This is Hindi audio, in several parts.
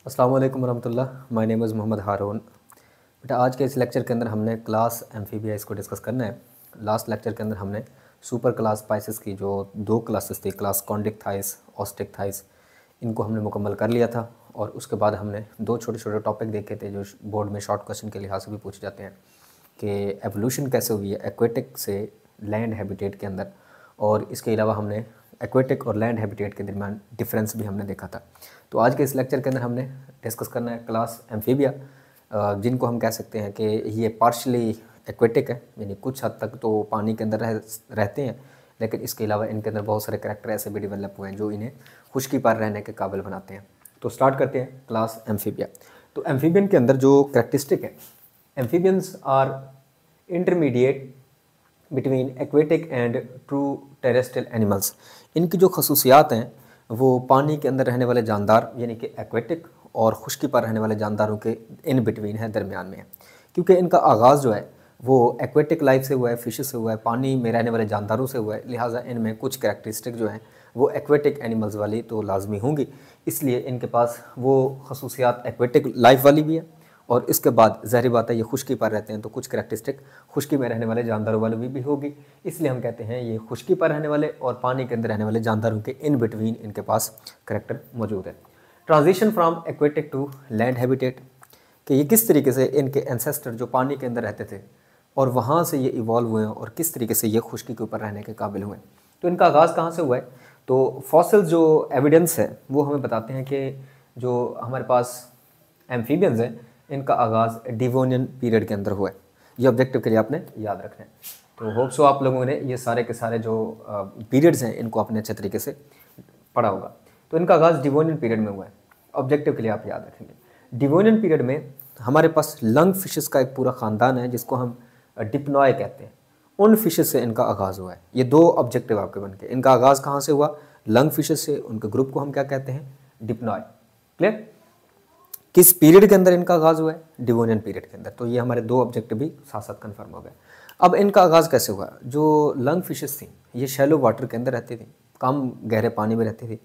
अस्सलाम वालेकुम वरहमतुल्लाह। माय नेम इज़ मोहम्मद हारून। बेटा आज के इस लेक्चर के अंदर हमने क्लास एम्फीबिया इसको डिस्कस करना है। लास्ट लेक्चर के अंदर हमने सुपर क्लास स्पाइसेस की जो दो क्लासेस थी, क्लास कॉन्डिक्टाइस, ऑस्टिक्टाइस, इनको हमने मुकम्मल कर लिया था। और उसके बाद हमने दो छोटे छोटे टॉपिक देखे थे जो बोर्ड में शॉर्ट क्वेश्चन के लिहाज से भी पूछे जाते हैं कि एवोल्यूशन कैसे हुई है एक्वेटिक से लैंड हैबिटेट के अंदर। और इसके अलावा हमने एक्वेटिक और लैंड हैबिटेट के दरमियान डिफरेंस भी हमने देखा था। तो आज के इस लेक्चर के अंदर हमने डिस्कस करना है क्लास एम्फीबिया, जिनको हम कह सकते हैं कि ये पार्शली एक्वेटिक है, यानी कुछ हद तक तो पानी के अंदर रहते हैं, लेकिन इसके अलावा इनके अंदर बहुत सारे करैक्टर ऐसे भी डेवलप हुए हैं जो इन्हें खुश्की पर रहने के काबिल बनाते हैं। तो स्टार्ट करते हैं क्लास एम्फीबिया। तो एम्फीबियन के अंदर जो करैक्टरिस्टिक है, amphibians are intermediate between aquatic and true terrestrial animals. इनकी जो खसूसियात हैं वो पानी के अंदर रहने वाले जानदार यानी कि एक्वेटिक और खुश्की पर रहने वाले जानदारों के इन बिटवीन है, दरमियान में है। क्योंकि इनका आगाज़ जो है वो एक्वेटिक लाइफ से हुआ है, फिशेस से हुआ है, पानी में रहने वाले जानदारों से हुआ है, लिहाजा इनमें कुछ करैक्टरिस्टिक जो हैं वो एक्वेटिक एनिमल्स वाली तो लाजमी होंगी। इसलिए इनके पास वो खसूसियात एक्वेटिक लाइफ वाली भी है। और इसके बाद ज़ाहिर बात है ये खुश्की पर रहते हैं तो कुछ करैक्टरिस्टिक खुश्की में रहने वाले जानदारों वाले भी होगी। इसलिए हम कहते हैं ये खुश्की पर रहने वाले और पानी के अंदर रहने वाले जानदारों के इन बिटवीन इनके पास करैक्टर मौजूद है। Transition from aquatic to land habitat, कि ये किस तरीके से इनके एंसेस्टर जो पानी के अंदर रहते थे और वहाँ से ये इवॉल्व हुए हैं और किस तरीके से ये खुश्की के ऊपर रहने के काबिल हुए। तो इनका आगाज़ कहाँ से हुआ है? तो फॉसिल जो एविडेंस है वो हमें बताते हैं कि जो हमारे पास एम्फीबियंस हैं इनका आगाज़ डिवोनियन पीरियड के अंदर हुआ है। ये ऑब्जेक्टिव के लिए आपने याद रखना है। तो होप सो आप लोगों ने ये सारे के सारे जो पीरियड्स हैं इनको आपने अच्छे तरीके से पढ़ा होगा। तो इनका आगाज़ डिवोनियन पीरियड में हुआ है। ऑब्जेक्टिव के लिए आप याद रखेंगे डिवोनियन पीरियड में हमारे पास लंग फिशेस का एक पूरा ख़ानदान है जिसको हम डिप्नॉय कहते हैं। उन फिशेस से इनका आगाज़ हुआ है। ये दो ऑब्जेक्टिव आपके बन के, इनका आगाज़ कहाँ से हुआ? लंग फिशेस से। उनके ग्रुप को हम क्या कहते हैं? डिप्नॉय। क्लियर? किस पीरियड के अंदर इनका आगाज़ हुआ है? डिवोनियन पीरियड के अंदर। तो ये हमारे दो ऑब्जेक्टिव भी साथ साथ कन्फर्म हो गए। अब इनका आगाज़ कैसे हुआ? जो लंग फिशेस थी ये शैलो वाटर के अंदर रहती थी, कम गहरे पानी में रहती थी।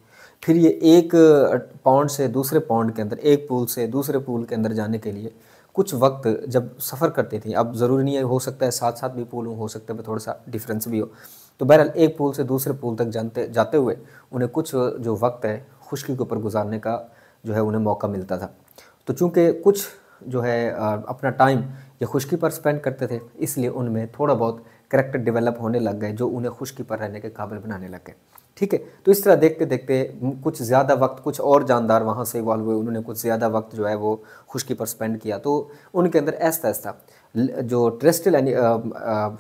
फिर ये एक पॉन्ड से दूसरे पॉन्ड के अंदर, एक पूल से दूसरे पूल के अंदर जाने के लिए कुछ वक्त जब सफ़र करती थी, अब ज़रूरी नहीं है, हो सकता है साथ साथ भी पूल हो सकता है थोड़ा सा डिफरेंस भी हो, तो बहरहाल एक पूल से दूसरे पूल तक जाते हुए उन्हें कुछ जो वक्त है खुश्की के ऊपर गुजारने का जो है उन्हें मौका मिलता था। तो चूँकि कुछ जो है अपना टाइम ये खुश्की पर स्पेंड करते थे, इसलिए उनमें थोड़ा बहुत करैक्टर डेवलप होने लग गए जो उन्हें खुश्की पर रहने के काबिल बनाने लग गए। ठीक है, तो इस तरह देखते देखते कुछ ज़्यादा वक्त कुछ और जानदार वहाँ से इवॉल्व हुए, उन्होंने कुछ ज़्यादा वक्त जो है वो खुश्की पर स्पेंड किया, तो उनके अंदर ऐसा ऐसा जो टेरेस्ट्रियल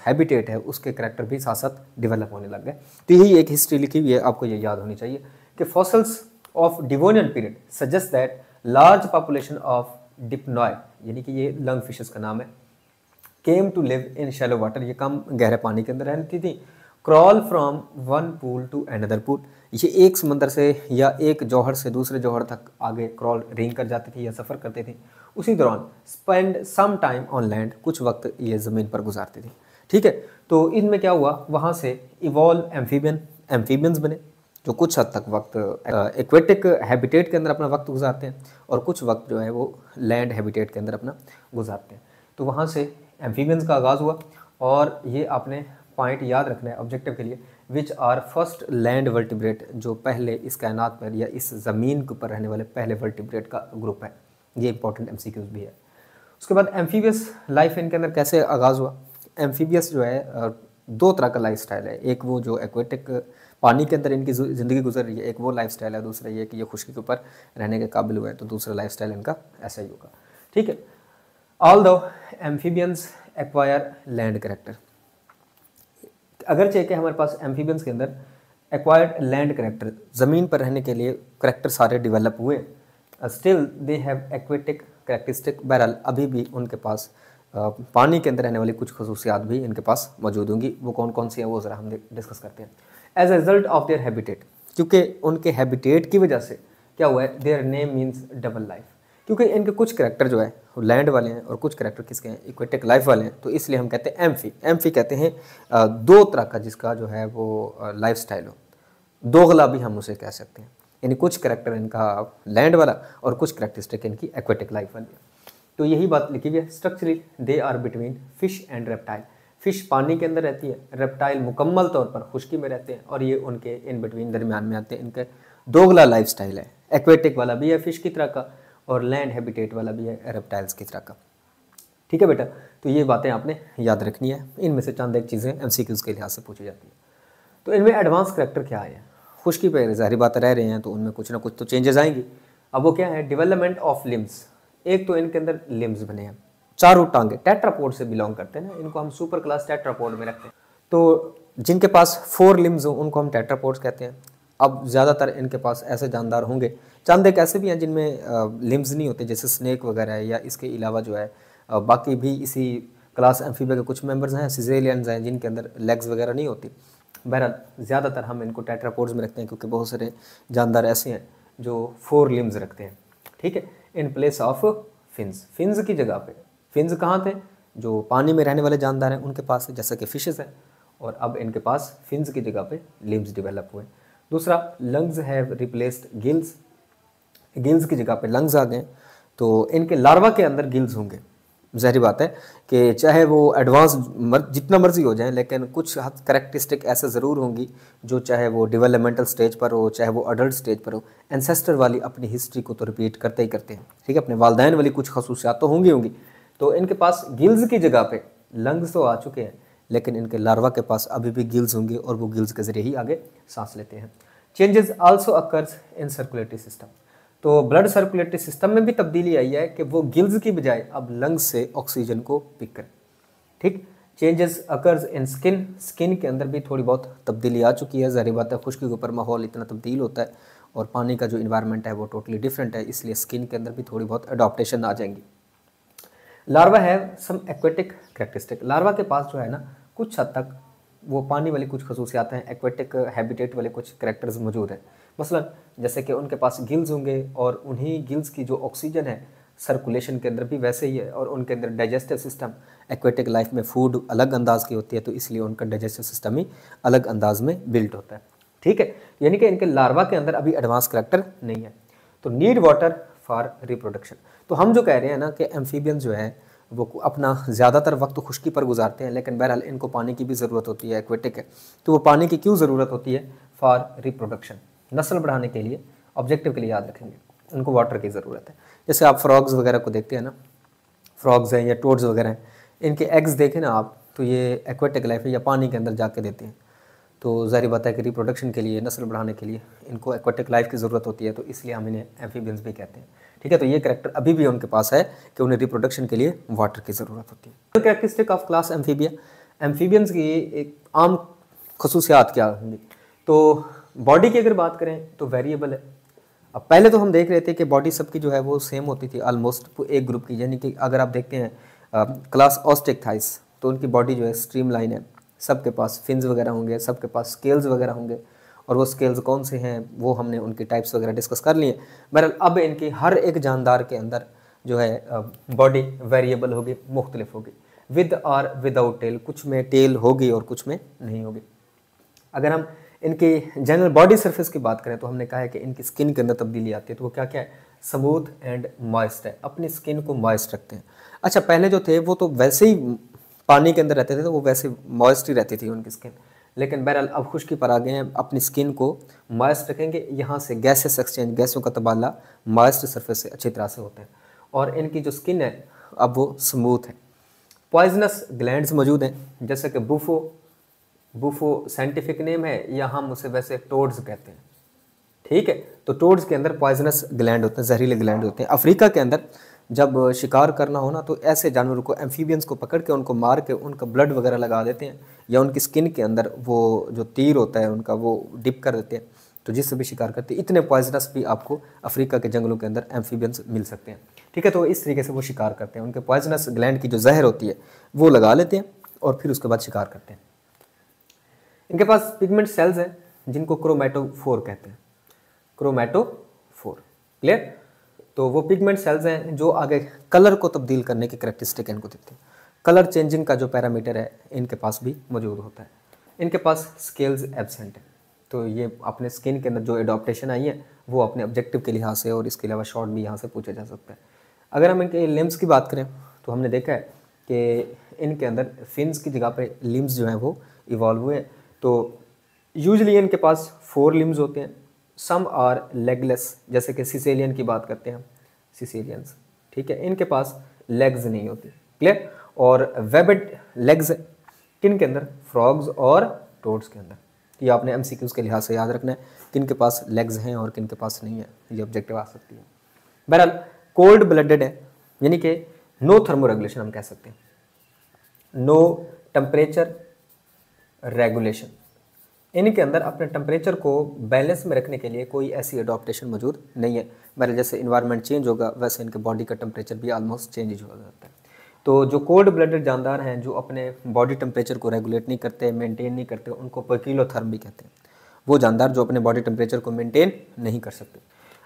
हैबिटेट है उसके करैक्टर भी साथ साथ डेवलप होने लग गए। तो यही एक हिस्ट्री लिखी हुई है, आपको ये याद होनी चाहिए कि fossils of Devonian period suggest that large population of Dipnoi, यानी कि ये लंग फिशेस का नाम है, came to live in shallow water, ये कम गहरे पानी के अंदर रहती थी। Crawl from one pool to another pool, ये एक समंदर से या एक जौहर से दूसरे जौहर तक आगे क्रॉल रेंग कर जाती थी या सफ़र करती थी। उसी दौरान spend some time on land, कुछ वक्त ये ज़मीन पर गुजारती थी। ठीक है, तो इनमें क्या हुआ, वहाँ से इवॉल्व एम्फीबियंस बने जो कुछ हद तक वक्त एक्वेटिक हैबिटेट के अंदर अपना वक्त गुजारते हैं और कुछ वक्त जो है वो लैंड हैबिटेट के अंदर अपना गुजारते हैं। तो वहाँ से एम्फीबियंस का आगाज़ हुआ। और ये आपने पॉइंट याद रखना है ऑब्जेक्टिव के लिए, which are first land vertebrate, जो पहले इस कायनात पर या इस ज़मीन के ऊपर रहने वाले पहले वर्टिब्रेट का ग्रुप है। ये इंपॉर्टेंट MCQs भी है। उसके बाद एम्फीबियस लाइफ इनके अंदर कैसे आगाज़ हुआ? एम्फीबियस जो है दो तरह का लाइफ स्टाइल है, एक वो जो एक्वेटिक पानी के अंदर इनकी ज़िंदगी गुजर रही है, एक वो लाइफ स्टाइल है, दूसरा ये कि ये खुश्की के ऊपर रहने के काबिल हुए हैं, तो दूसरा लाइफ स्टाइल इनका ऐसा ही होगा। ठीक है, ऑल दो एम्फीबियंस एक्वायर लैंड करेक्टर, अगरचे कि हमारे पास एम्फीबियंस के अंदर एक्वायर्ड लैंड करेक्टर, ज़मीन पर रहने के लिए करेक्टर सारे डेवलप हुए, still they have aquatic characteristic, बहरहाल अभी भी उनके पास पानी के अंदर रहने वाली कुछ खसूसियात भी इनके पास मौजूद होंगी। वो कौन कौन सी हैं वो ज़रा हम डिस्कस करते हैं। As a result of their habitat, क्योंकि उनके हैबिटेट की वजह से क्या हुआ है, their name means double life, क्योंकि इनके कुछ करैक्टर जो है वो लैंड वाले हैं और कुछ करैक्टर किसके हैं, इक्वेटिक लाइफ वाले हैं, तो इसलिए हम कहते हैं एम्फी कहते हैं दो तरह का जिसका जो है वो लाइफ स्टाइल हो, दोगला भी हम उसे कह सकते हैं। यानी कुछ करेक्टर इनका लैंड वाला और कुछ करेक्टरिस्टिक इनकी एक्वेटिक लाइफ वाली है। तो यही बात लिखी हुई है, structurally they are between fish and reptile. Fish पानी के अंदर रहती है, रेप्टाइल मुकम्मल तौर पर खुश्की में रहते हैं, और ये उनके इन बिटवीन दरमियान में आते हैं। इनके दोगला लाइफ स्टाइल है, एक्वेटिक वाला भी है फिश की तरह का और लैंड हैबिटेट वाला भी है रेप्टाइल्स की तरह का। ठीक है बेटा, तो ये बातें आपने याद रखनी है। इनमें से चंद एक चीज़ें MCQs के लिहाज से पूछी जाती है। तो इनमें एडवांस करेक्टर क्या है? खुश्की पे ज़ाहिर बात रह रहे हैं तो उनमें कुछ ना कुछ तो चेंजेस आएंगी। अब वो क्या है? Development of limbs. एक तो इनके अंदर लिम्स बने हैं, चारों टांगे टेट्रापोड से बिलोंग करते हैं ना, इनको हम सुपर क्लास टेट्रापोड में रखते हैं। तो जिनके पास 4 लिम्स हो उनको हम टेट्रापोड्स कहते हैं। अब ज़्यादातर इनके पास ऐसे जानदार होंगे, चंद एक ऐसे भी हैं जिनमें लिम्स नहीं होते, जैसे स्नेक वगैरह है, या इसके अलावा जो है बाकी भी इसी क्लास एम्फीबिया के कुछ मेंबर्स हैं, सिजेलियंस हैं, जिनके अंदर लेग्स वगैरह नहीं होती। बहरहाल ज़्यादातर हम इनको टेट्रापोड्स में रखते हैं क्योंकि बहुत सारे जानदार ऐसे हैं जो 4 लिम्स रखते हैं। ठीक है, in place of fins. Fins की जगह पे, फिन्स कहाँ थे? जो पानी में रहने वाले जानदार हैं उनके पास, जैसा कि फिशेस हैं, और अब इनके पास फिन्स की जगह पे लिम्स डेवलप हुए। दूसरा, lungs have replaced gills. Gills की जगह पे लंग्स आ गए। तो इनके लार्वा के अंदर गिल्स होंगे। ज़ाहिर बात है कि चाहे वो एडवांस जितना मर्जी हो जाए, लेकिन कुछ करेक्टरिस्टिक ऐसे ज़रूर होंगी जो चाहे वो डेवलपमेंटल स्टेज पर हो, चाहे वो अडल्ट स्टेज पर हो, एंसेस्टर वाली अपनी हिस्ट्री को तो रिपीट करते ही करते हैं। ठीक है, अपने वालदैन वाली कुछ खसूसियात तो होंगी। तो इनके पास गिल्स की जगह पे लंग्स तो आ चुके हैं, लेकिन इनके लार्वा के पास अभी भी गिल्स होंगे और वो गिल्स के ज़रिए ही आगे सांस लेते हैं। Changes also occurs in circulatory system. तो ब्लड सर्कुलेटरी सिस्टम में भी तब्दीली आई है कि वो गिल्स की बजाय अब लंग्स से ऑक्सीजन को पिक करें। ठीक, changes occurs in skin. Skin के अंदर भी थोड़ी बहुत तब्दीली आ चुकी है। ज़ाहिर बात है, खुश्की के ऊपर माहौल इतना तब्दील होता है और पानी का जो इन्वायरमेंट है वो टोटली डिफरेंट है, इसलिए स्किन के अंदर भी थोड़ी बहुत अडॉप्टेशन आ जाएंगी। लार्वा है सम एक्वेटिक करेक्टरिस्टिक। लार्वा के पास जो है ना, कुछ हद तक वो पानी वाली कुछ खसूसियात हैं, एक्वेटिक हैबिटेट वाले कुछ करेक्टर्स मौजूद हैं। मसलन जैसे कि उनके पास गिल्स होंगे और उन्हीं गिल्स की जो ऑक्सीजन है सर्कुलेशन के अंदर भी वैसे ही है, और उनके अंदर डाइजेस्टिव सिस्टम, एक्वेटिक लाइफ में फूड अलग अंदाज की होती है, तो इसलिए उनका डाइजेस्टिव सिस्टम ही अलग अंदाज में बिल्ट होता है। ठीक है, यानी कि इनके लार्वा के अंदर अभी एडवांस करेक्टर नहीं है। तो नीड वाटर फॉर रिप्रोडक्शन। तो हम जो कह रहे हैं ना कि एम्फीबियन जो है वो अपना ज़्यादातर वक्त तो खुश्की पर गुजारते हैं, लेकिन बहरहाल इनको पानी की भी ज़रूरत होती है, एक्वेटिक है, तो वो पानी की क्यों ज़रूरत होती है? फॉर रिप्रोडक्शन, नस्ल बढ़ाने के लिए, ऑब्जेक्टिव के लिए याद रखेंगे, उनको वाटर की ज़रूरत है। जैसे आप फ्रॉग्स वगैरह को देखते हैं ना, फ्रॉग्स हैं या टोड्स वगैरह हैं, इनके एग्स देखें ना आप, तो ये एक्वेटिक लाइफ है या पानी के अंदर जाके देते हैं। तो ज़ाहिर बात है कि रिप्रोडक्शन के लिए, नस्ल बढ़ाने के लिए इनको एक्वेटिक लाइफ की ज़रूरत होती है, तो इसलिए हम इन्हें एम्फीबियंस भी कहते हैं। ठीक है, तो ये करेक्टर अभी भी उनके पास है कि उन्हें रिप्रोडक्शन के लिए वाटर की ज़रूरत होती है। तो characteristic of class amphibia. Amphibians की एक आम खसूसियात क्या होंगी? तो बॉडी की अगर बात करें तो वेरिएबल है। अब पहले तो हम देख रहे थे कि बॉडी सबकी जो है वो सेम होती थी ऑलमोस्ट एक ग्रुप की, यानी कि अगर आप देखते हैं क्लास ऑस्टेक्थाइस, तो उनकी बॉडी जो है स्ट्रीमलाइन है, सबके पास फिन्स वगैरह होंगे, सबके पास स्केल्स वगैरह होंगे, और वो स्केल्स कौन से हैं वो हमने उनके टाइप्स वगैरह डिस्कस कर लिए। बहरहाल अब इनकी हर एक जानदार के अंदर जो है बॉडी वेरिएबल होगी, मुख्तलिफ होगी, विद और विदाउट टेल, कुछ में टेल होगी और कुछ में नहीं होगी। अगर हम इनकी जनरल बॉडी सरफेस की बात करें तो हमने कहा है कि इनकी स्किन के अंदर तब्दीली आती है, तो वो क्या क्या है? स्मूथ एंड मॉइस्ट है, अपनी स्किन को मॉइस्ट रखते हैं। अच्छा, पहले जो थे वो तो वैसे ही पानी के अंदर रहते थे, तो वो वैसे मॉइस्ट ही रहती थी उनकी स्किन, लेकिन बहरहाल अब खुश्की पर आ गए हैं, अपनी स्किन को मॉइस्ट रखेंगे। यहाँ से गैसेस एक्सचेंज, गैसों का तबादला मॉइस्ट सरफेस से अच्छी तरह से होते हैं, और इनकी जो स्किन है अब वो स्मूथ है। पॉइजनस ग्लैंड्स मौजूद हैं, जैसे कि बुफो साइंटिफिक नेम है, या हम उसे वैसे टोड्स कहते हैं। ठीक है, तो टोड्स के अंदर पॉइजनस ग्लैंड होते हैं, जहरीले ग्लैंड होते हैं। अफ्रीका के अंदर जब शिकार करना हो ना, तो ऐसे जानवरों को, एम्फीबियंस को पकड़ के उनको मार के उनका ब्लड वगैरह लगा देते हैं, या उनकी स्किन के अंदर वो जो तीर होता है उनका वो डिप कर देते हैं, तो जिससे भी शिकार करते हैं। इतने पॉइजनस भी आपको अफ्रीका के जंगलों के अंदर एम्फीबियंस मिल सकते हैं। ठीक है, तो इस तरीके से वो शिकार करते हैं, उनके पॉइजनस ग्लैंड की जो जहर होती है वो लगा लेते हैं और फिर उसके बाद शिकार करते हैं। इनके पास पिगमेंट सेल्स हैं जिनको क्रोमैटोफोर कहते हैं, क्रोमैटोफोर, क्लियर? तो वो पिगमेंट सेल्स हैं जो आगे कलर को तब्दील करने की करैक्टरिस्टिक इनको देते हैं। कलर चेंजिंग का जो पैरामीटर है इनके पास भी मौजूद होता है। इनके पास स्केल्स एब्सेंट है, तो ये अपने स्किन के अंदर जो एडॉप्टेशन आई है वो अपने ऑब्जेक्टिव के लिहाज से, और इसके अलावा शॉर्ट भी यहाँ से पूछा जा सकता है। अगर हम इनके लिम्स की बात करें तो हमने देखा है कि इनके अंदर फिन्स की जगह पे लिम्स जो हैं वो इवॉल्व हुए हैं। तो यूजली इनके पास 4 लिम्स होते हैं, सम आर लेगलेस, जैसे कि सिसेलियन की बात करते हैं, सिसेलियंस, ठीक है, इनके पास लेग्स नहीं होती, क्लियर। और वेबड लेग्स किन के अंदर, फ्रॉग्स और टोड्स के अंदर। ये आपने एमसीक्यूज के लिहाज से याद रखना है, किन के पास लेग्स हैं और किन के पास नहीं है, ये ऑब्जेक्टिव आ सकती है। बहरहाल कोल्ड ब्लडेड है, यानी कि नो थर्मो रेगुलेशन हम कह सकते हैं, नो टेम्परेचर रेगुलेशन, इनके अंदर अपने टेम्परेचर को बैलेंस में रखने के लिए कोई ऐसी एडॉप्टेशन मौजूद नहीं है। मेरे जैसे इन्वायरमेंट चेंज होगा वैसे इनके बॉडी का टेम्परेचर भी ऑलमोस्ट चेंज हो जाता है। तो जो कोल्ड ब्लडेड जानदार हैं, जो अपने बॉडी टेम्परेचर को रेगुलेट नहीं करते, मेंटेन नहीं करते, उनको परकिलोथर्म भी कहते हैं। वो जानदार जो अपने बॉडी टेम्परेचर को मेंटेन नहीं कर सकते।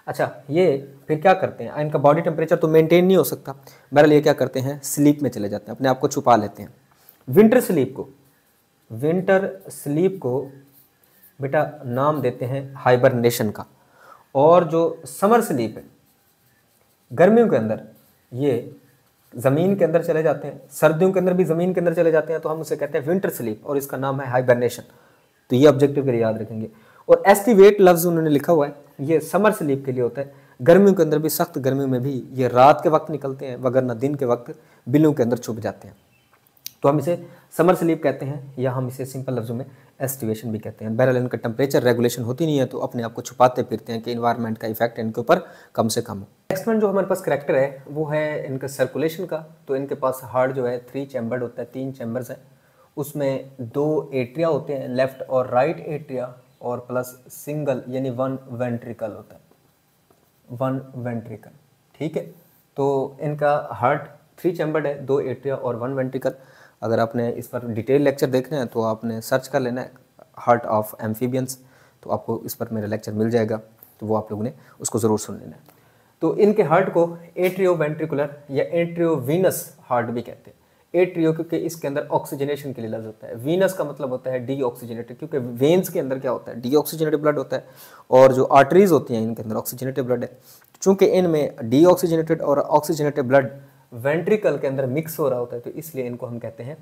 अच्छा, ये फिर क्या करते हैं, इनका बॉडी टेम्परेचर तो मेंटेन नहीं हो सकता, बहरहाल ये क्या करते हैं, स्लीप में चले जाते हैं, अपने आप को छुपा लेते हैं। विंटर स्लीप को बेटा नाम देते हैं हाइबरनेशन का। और जो समर स्लीप है, गर्मियों के अंदर ये ज़मीन के अंदर चले जाते हैं, सर्दियों के अंदर भी ज़मीन के अंदर चले जाते हैं, तो हम उसे कहते हैं विंटर स्लीप, और इसका नाम है हाइबरनेशन। तो ये ऑब्जेक्टिव के लिए याद रखेंगे। और एस्टिवेट लफ्ज़ उन्होंने लिखा हुआ है, ये समर स्लीप के लिए होता है। गर्मियों के अंदर भी, सख्त गर्मियों में भी ये रात के वक्त निकलते हैं, वगरना दिन के वक्त बिलों के अंदर छुप जाते हैं। तो हम इसे समर स्लीप कहते हैं, या हम इसे सिंपल लफ्ज़ों में एस्टिवेशन भी कहते हैं। बहरहाल इनका टेम्परेचर रेगुलेशन होती नहीं है, तो अपने आप को छुपाते फिरते हैं कि इन्वायरमेंट का इफेक्ट इनके ऊपर कम से कम हो। नेक्स्ट वन जो हमारे पास करैक्टर है वो है इनका सर्कुलेशन का। तो इनके पास हार्ट जो है 3 चैम्बर्ड होता है, 3 चैम्बर्स हैं, उसमें 2 एट्रिया होते हैं, लेफ्ट और राइट एट्रिया, और प्लस सिंगल यानी 1 वेंट्रिकल होता है, 1 वेंट्रिकल, ठीक है। तो इनका हार्ट 3 चैम्बर्ड है, 2 एट्रिया और 1 वेंट्रिकल। अगर आपने इस पर डिटेल लेक्चर देखना है तो आपने सर्च कर लेना है हार्ट ऑफ एम्फीबियंस, तो आपको इस पर मेरा लेक्चर मिल जाएगा, तो वो आप लोगों ने उसको ज़रूर सुन लेना है। तो इनके हार्ट को एट्रियो वेंट्रिकुलर या एट्रियो वीनस हार्ट भी कहते हैं। एट्रियो क्योंकि इसके अंदर ऑक्सीजनेशन के लिए लफ्ज़ होता है, वीनस का मतलब होता है डी ऑक्सीजनेटेड, क्योंकि वेन्स के अंदर क्या होता है, डी ऑक्सीजनेटेड ब्लड होता है, और जो आर्टरीज होती हैं इनके अंदर ऑक्सीजनेटेड ब्लड है। चूँकि इनमें डी ऑक्सीजनेटेड और ऑक्सीजनेटेड ब्लड वेंट्रिकल के अंदर मिक्स हो रहा होता है, तो इसलिए इनको हम कहते हैं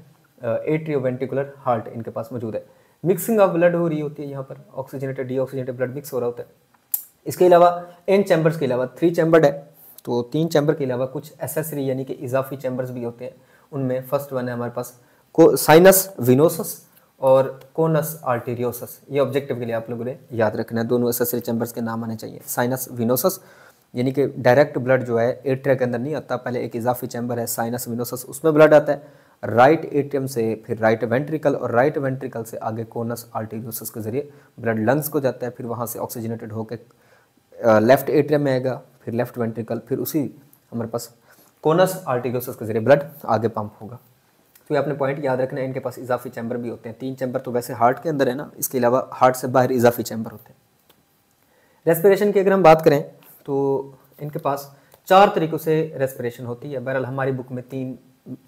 एट्रियो वेंट्रिकुलर हार्ट इनके पास मौजूद है। मिक्सिंग ऑफ ब्लड हो रही होती है, यहाँ पर oxygenated D oxygenated blood mix हो रहा होता है। इसके अलावा इन चैम्बर्स के अलावा 3 चैम्बर्ड है, तो 3 चैम्बर के अलावा कुछ एसेसरी यानी कि इजाफी चैम्बर्स भी होते हैं। उनमें फर्स्ट वन है हमारे पास साइनस विनोसस और कोनस आर्टेरियोसस। ये ऑब्जेक्टिव के लिए आप लोगों ने याद रखना है, दोनों एसेसरी चैम्बर्स के नाम आने चाहिए। साइनस विनोसस यानी कि डायरेक्ट ब्लड जो है एट्रिया के अंदर नहीं आता, पहले एक इजाफी चैम्बर है साइनस विनोसस, उसमें ब्लड आता है राइट एट्रियम से, फिर राइट वेंट्रिकल, और राइट वेंट्रिकल से आगे कोनस आर्टेरियोसस के जरिए ब्लड लंग्स को जाता है, फिर वहाँ से ऑक्सीजनेटेड होकर लेफ्ट एट्रियम में आएगा, फिर लेफ्ट वेंट्रिकल, फिर उसी हमारे पास कोनस आर्टेरियोसस के जरिए ब्लड आगे पंप होगा। तो ये आपने पॉइंट याद रखना है, इनके पास इजाफी चैम्बर भी होते हैं। 3 चैम्बर तो वैसे हार्ट के अंदर है ना, इसके अलावा हार्ट से बाहर इजाफी चैम्बर होते हैं। रेस्पिरेशन की अगर हम बात करें तो इनके पास 4 तरीक़ों से रेस्पिरेशन होती है। बहरहाल हमारी बुक में 3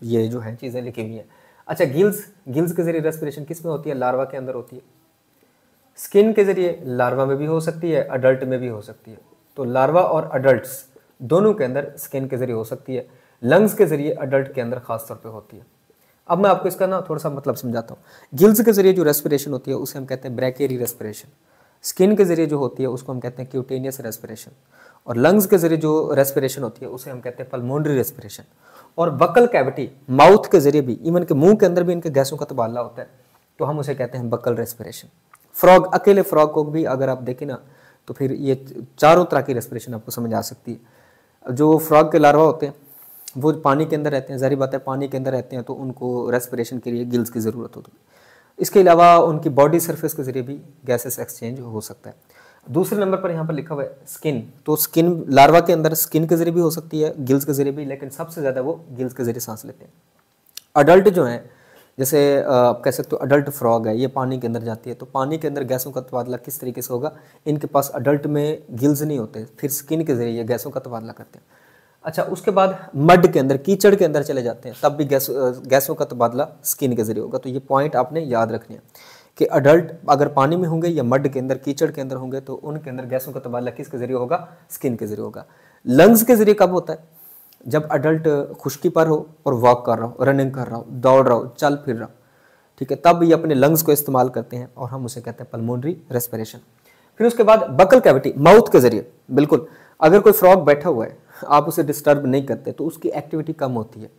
ये जो है चीज़ें लिखी हुई हैं। अच्छा, गिल्स के ज़रिए रेस्पिरेशन किस में होती है, लार्वा के अंदर होती है। स्किन के ज़रिए लार्वा में भी हो सकती है, अडल्ट में भी हो सकती है। तो लार्वा और अडल्ट्स दोनों के अंदर स्किन के ज़रिए हो सकती है। लंग्स के ज़रिए अडल्ट के अंदर ख़ास तौर पे होती है। अब मैं आपको इसका ना थोड़ा सा मतलब समझाता हूँ। गिल्स के ज़रिए जो रेस्पिरेशन होती है उसे हम कहते हैं ब्रैकेरी रेस्पिरेशन। स्किन के ज़रिए जो होती है उसको हम कहते हैं क्यूटेनियस रेस्पिरेशन। और लंग्स के ज़रिए जो रेस्पिरेशन होती है उसे हम कहते हैं पल्मोनरी रेस्पिरेशन। और बकल कैविटी, माउथ के ज़रिए भी, इवन के मुंह के अंदर भी इनके गैसों का तबादला होता है, तो हम उसे कहते हैं बकल रेस्पिरेशन। फ्रॉग, अकेले फ्रॉग को भी अगर आप देखें ना तो फिर ये चारों तरह की रेस्पिरेशन आपको समझ आ सकती है। जो फ्रॉग के लार्वा होते हैं वो पानी के अंदर रहते हैं, ज़ाहिर बात है पानी के अंदर रहते हैं तो उनको रेस्पिरेशन के लिए गिल्स की ज़रूरत होती है। इसके अलावा उनकी बॉडी सरफेस के ज़रिए भी गैसेस एक्सचेंज हो सकता है। दूसरे नंबर पर यहाँ पर लिखा हुआ है स्किन। तो स्किन लार्वा के अंदर स्किन के ज़रिए भी हो सकती है, गिल्स के ज़रिए भी, लेकिन सबसे ज़्यादा वो गिल्स के ज़रिए सांस लेते हैं। अडल्ट जो हैं, जैसे आप कह सकते हो अडल्ट फ्रॉग है, ये पानी के अंदर जाती है, तो पानी के अंदर गैसों का तबादला किस तरीके से होगा, इनके पास अडल्ट में गिल्स नहीं होते, फिर स्किन के ज़रिए गैसों का तबादला करते हैं। अच्छा, उसके बाद मड के अंदर, कीचड़ के अंदर चले जाते हैं, तब भी गैसों का तबादला स्किन के ज़रिए होगा। तो ये पॉइंट आपने याद रखने हैं कि अडल्ट अगर पानी में होंगे या मड के अंदर, कीचड़ के अंदर होंगे, तो उनके अंदर गैसों का तबादला किसके जरिए होगा? स्किन के जरिए होगा। लंग्स के जरिए कब होता है? जब अडल्ट खुश्की पर हो और वॉक कर रहा हो, रनिंग कर रहा हो, दौड़ रहा हो, चल फिर रहा हो, ठीक है, तब ये अपने लंग्स को इस्तेमाल करते हैं और हम उसे कहते हैं पल्मोनरी रेस्पिरेशन। फिर उसके बाद बकल कैविटी, माउथ के जरिए, बिल्कुल अगर कोई फ्रॉग बैठा हुआ है, आप उसे डिस्टर्ब नहीं करते तो उसकी एक्टिविटी कम होती है,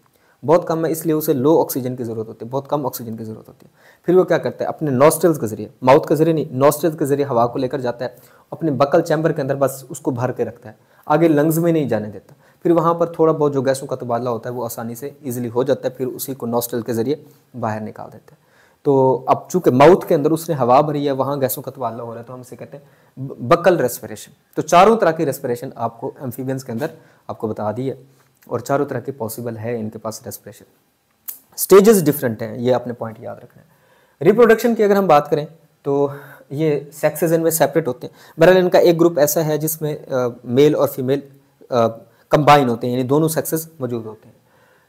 बहुत कम है, इसलिए उसे लो ऑक्सीजन की जरूरत होती है, बहुत कम ऑक्सीजन की जरूरत होती है। फिर वो क्या करता है? अपने नॉस्ट्रल्स के जरिए, माउथ के जरिए नहीं, नॉस्ट्रल्स के जरिए हवा को लेकर जाता है, अपने बकल चैम्बर के अंदर बस उसको भर के रखता है, आगे लंग्स में नहीं जाने देता। फिर वहाँ पर थोड़ा बहुत जो गैसों का तबादला होता है वो आसानी से ईजिली हो जाता है, फिर उसी को नॉस्ट्रल के जरिए बाहर निकाल देते हैं। तो अब चूंकि माउथ के अंदर उसने हवा भरी है, वहाँ गैसों का तबादला हो रहा है, तो हम इसे कहते हैं बकल रेस्पिरेशन। तो चारों तरह की रेस्पिरेशन आपको एम्फीबियंस के अंदर आपको बता दी है, और चारों तरह की पॉसिबल है इनके पास रेस्पिरेशन। स्टेजेस डिफरेंट हैं, ये अपने पॉइंट याद रखना है। रिप्रोडक्शन की अगर हम बात करें तो ये सेक्सेस इनमें सेपरेट होते हैं। बहरहाल इनका एक ग्रुप ऐसा है जिसमें मेल और फीमेल कंबाइन होते हैं, यानी दोनों सेक्सेस मौजूद होते हैं।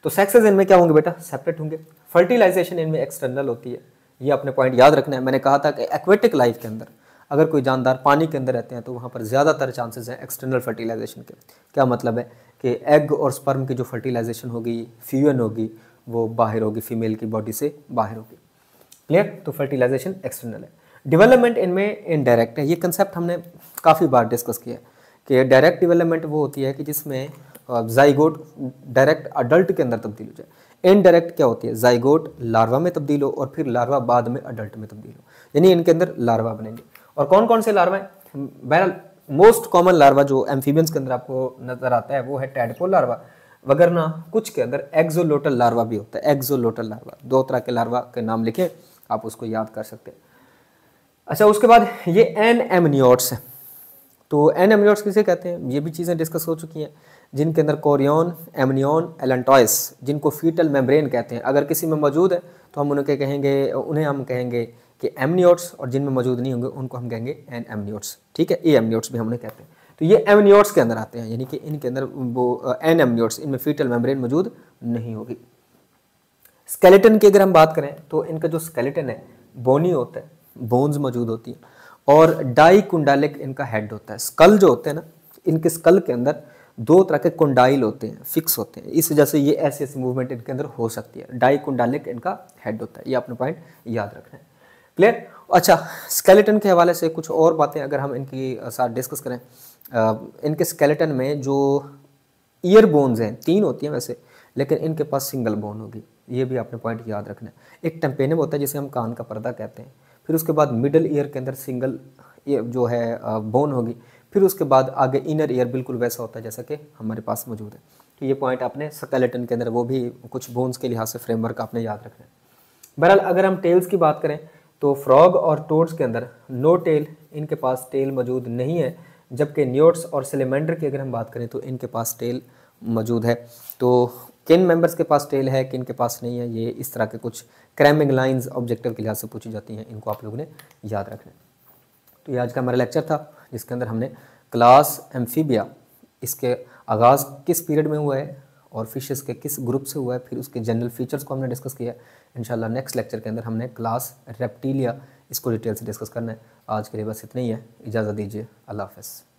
तो सेक्सेस इनमें क्या होंगे बेटा? सेपरेट होंगे। फर्टिलाइजेशन इनमें एक्सटर्नल होती है, ये अपने पॉइंट याद रखना है। मैंने कहा था कि एक्वेटिक लाइफ के अंदर अगर कोई जानदार पानी के अंदर रहते हैं तो वहाँ पर ज़्यादातर चांसेस हैं एक्सटर्नल फर्टिलाइजेशन के। क्या मतलब है कि एग और स्पर्म की जो फर्टिलाइजेशन होगी, फ्यूजन होगी, वो बाहर होगी, फीमेल की बॉडी से बाहर होगी। क्लियर? तो फर्टिलाइजेशन एक्सटर्नल है। डेवलपमेंट इनमें इनडायरेक्ट है। ये कंसेप्ट हमने काफ़ी बार डिस्कस किया है कि डायरेक्ट डेवलपमेंट वो होती है कि जिसमें जाइगोट डायरेक्ट अडल्ट के अंदर तब्दील हो जाए। इनडायरेक्ट क्या होती है? जाइगोट लार्वा में तब्दील हो और फिर लार्वा बाद में अडल्ट में तब्दील हो, यानी इनके अंदर लार्वा बनेंगे। और कौन कौन से लार्वा हैं? बहरहाल मोस्ट कॉमन लार्वा जो एम्फीबियंस के अंदर आपको नजर आता है वो है टैडपोल लार्वा, वगरना कुछ के अंदर एक्सोलोटल लार्वा भी होता है। एक्सोलोटल लार्वा, दो तरह के लार्वा के नाम लिखे, आप उसको याद कर सकते हैं। अच्छा, उसके बाद ये एन एमनियोट्स है। तो एन एमनियोट्स किसे कहते हैं? ये भी चीज़ें डिस्कस हो चुकी हैं, जिनके अंदर कोरियन, एमनियन, एलेंटॉइस, जिनको फीटल मेम्ब्रेन कहते हैं, अगर किसी में मौजूद है तो हम उन्हें हम कहेंगे कि एमनियोट्स, और जिनमें मौजूद नहीं होंगे उनको हम कहेंगे एन एमनियोट्स। ठीक है, ए एमनियोट्स भी हम उन्हें कहते हैं। तो ये एमनियोट्स के अंदर आते हैं, यानी कि इनके अंदर वो एन एमनियोट्स, इनमें फीटल मेम्ब्रेन मौजूद नहीं होगी। स्केलेटन की अगर हम बात करें तो इनका जो स्केलेटन है बोनी होता है, बोन्स मौजूद होती है, और डाई कुंडालिक इनका हेड होता है। स्कल जो होते हैं ना, इनके स्कल के अंदर दो तरह के कुंडाइल होते हैं, फिक्स होते हैं, इस वजह से ये ऐसी ऐसी मूवमेंट इनके अंदर हो सकती है। डाई कुंडालिक इनका हेड होता है, ये अपना पॉइंट याद रखना है। क्लियर? अच्छा, स्केलेटन के हवाले से कुछ और बातें अगर हम इनकी साथ डिस्कस करें, इनके स्केलेटन में जो ईयर बोन्स हैं 3 होती हैं वैसे, लेकिन इनके पास सिंगल बोन होगी, ये भी आपने पॉइंट याद रखना है। एक टेम्पेनम होता है जिसे हम कान का पर्दा कहते हैं, फिर उसके बाद मिडल ईयर के अंदर सिंगल जो है बोन होगी, फिर उसके बाद आगे इनर ईयर बिल्कुल वैसा होता है जैसा कि हमारे पास मौजूद है। तो ये पॉइंट आपने स्केलेटन के अंदर वो भी कुछ बोन्स के लिहाज से फ्रेमवर्क आपने याद रखना है। बहरहाल अगर हम टेल्स की बात करें तो फ्रॉग और टोड्स के अंदर नो टेल, इनके पास टेल मौजूद नहीं है, जबकि न्यूट्स और सिलेमेंडर की अगर हम बात करें तो इनके पास टेल मौजूद है। तो किन मेंबर्स के पास टेल है, किन के पास नहीं है, ये इस तरह के कुछ क्रैमिंग लाइंस ऑब्जेक्टिव के लिहाज से पूछी जाती हैं, इनको आप लोगों ने याद रखना है। तो ये आज का हमारा लेक्चर था जिसके अंदर हमने क्लास एम्फीबिया, इसके आगाज़ किस पीरियड में हुआ है और फिशेस के किस ग्रुप से हुआ है, फिर उसके जनरल फीचर्स को हमने डिस्कस किया है। इंशाल्लाह नेक्स्ट लेक्चर के अंदर हमने क्लास रेप्टिलिया, इसको डिटेल से डिस्कस करना है। आज के लिए बस इतना ही है, इजाज़त दीजिए, अल्लाह हाफ़िज़।